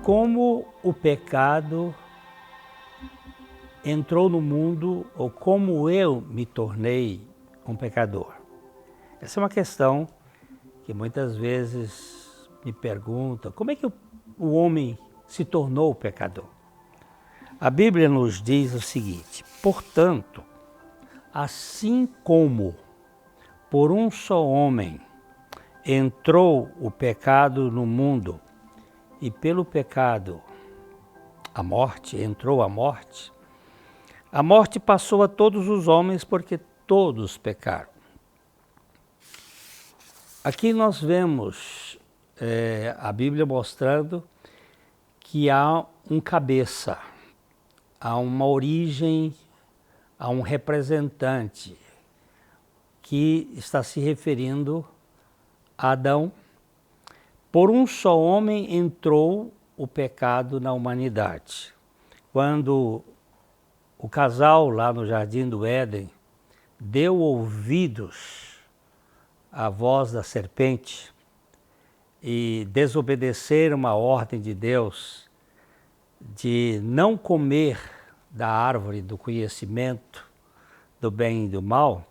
como o pecado entrou no mundo ou como eu me tornei um pecador. Essa é uma questão que muitas vezes me perguntam, como é que o homem se tornou pecador? A Bíblia nos diz o seguinte: portanto, assim como por um só homem entrou o pecado no mundo, e pelo pecado entrou a morte passou a todos os homens porque todos pecaram. Aqui nós vemos a Bíblia mostrando que há um cabeça, há uma origem, há um representante que está se referindo a Adão. Por um só homem entrou o pecado na humanidade. Quando o casal lá no Jardim do Éden deu ouvidos à voz da serpente e desobedeceram a ordem de Deus de não comer da árvore do conhecimento do bem e do mal,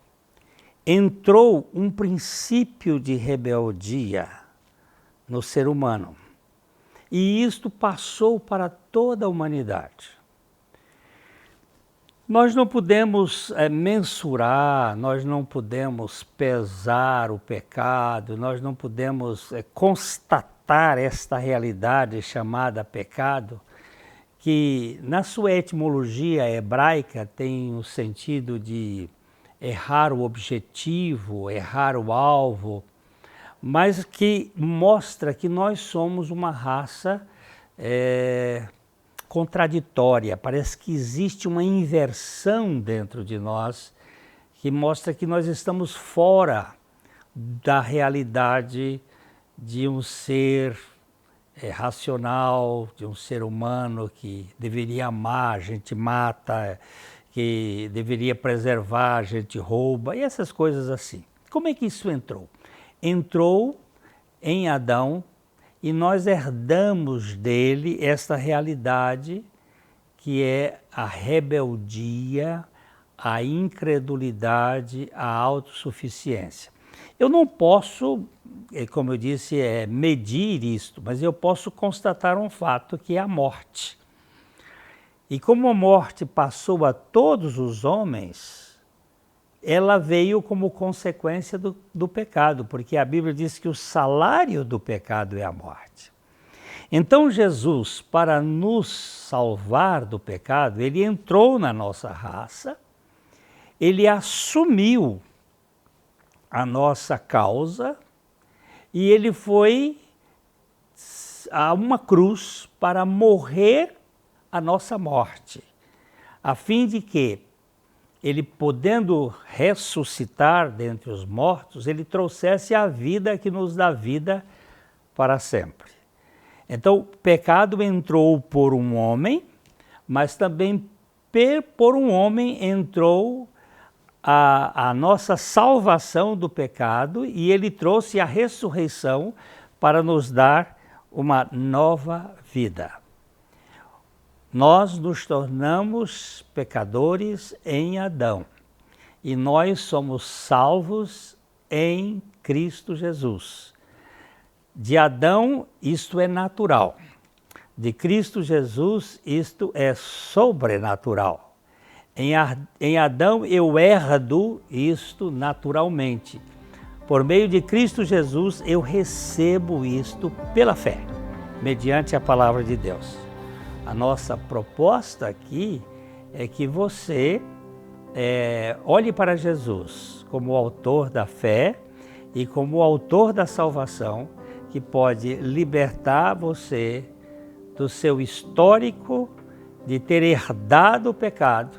entrou um princípio de rebeldia no ser humano. E isto passou para toda a humanidade. Nós não podemos mensurar, nós não podemos pesar o pecado, nós não podemos constatar esta realidade chamada pecado, que na sua etimologia hebraica tem o sentido de errar o objetivo, errar o alvo, mas que mostra que nós somos uma raça contraditória. Parece que existe uma inversão dentro de nós que mostra que nós estamos fora da realidade de um ser racional, de um ser humano que deveria amar, a gente mata, que deveria preservar, a gente rouba, e essas coisas assim. Como é que isso entrou? Entrou em Adão e nós herdamos dele esta realidade que é a rebeldia, a incredulidade, a autossuficiência. Eu não posso, como eu disse, medir isto, mas eu posso constatar um fato que é a morte. E como a morte passou a todos os homens, ela veio como consequência do pecado, porque a Bíblia diz que o salário do pecado é a morte. Então Jesus, para nos salvar do pecado, ele entrou na nossa raça, ele assumiu a nossa causa e ele foi a uma cruz para morrer a nossa morte, a fim de que ele, podendo ressuscitar dentre os mortos, ele trouxesse a vida que nos dá vida para sempre. Então, o pecado entrou por um homem, mas também por um homem entrou a nossa salvação do pecado e ele trouxe a ressurreição para nos dar uma nova vida. Nós nos tornamos pecadores em Adão e nós somos salvos em Cristo Jesus. De Adão, isto é natural. De Cristo Jesus, isto é sobrenatural. Em Adão, eu herdo isto naturalmente. Por meio de Cristo Jesus, eu recebo isto pela fé, mediante a palavra de Deus. A nossa proposta aqui é que você olhe para Jesus como o autor da fé e como o autor da salvação, que pode libertar você do seu histórico de ter herdado o pecado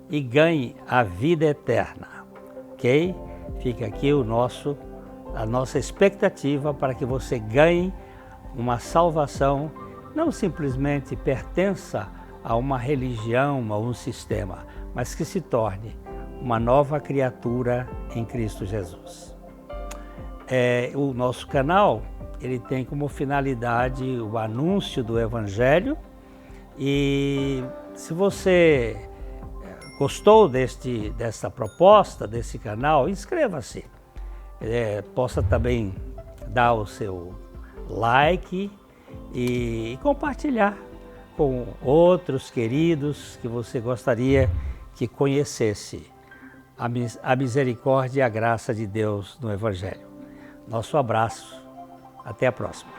e ganhe a vida eterna, ok? Fica aqui a nossa expectativa para que você ganhe uma salvação, não simplesmente pertença a uma religião, a um sistema, mas que se torne uma nova criatura em Cristo Jesus. O nosso canal ele tem como finalidade o anúncio do Evangelho. E se você gostou dessa proposta, desse canal, inscreva-se. Possa também dar o seu like e compartilhar com outros queridos que você gostaria que conhecesse a misericórdia e a graça de Deus no Evangelho. Nosso abraço. Até a próxima.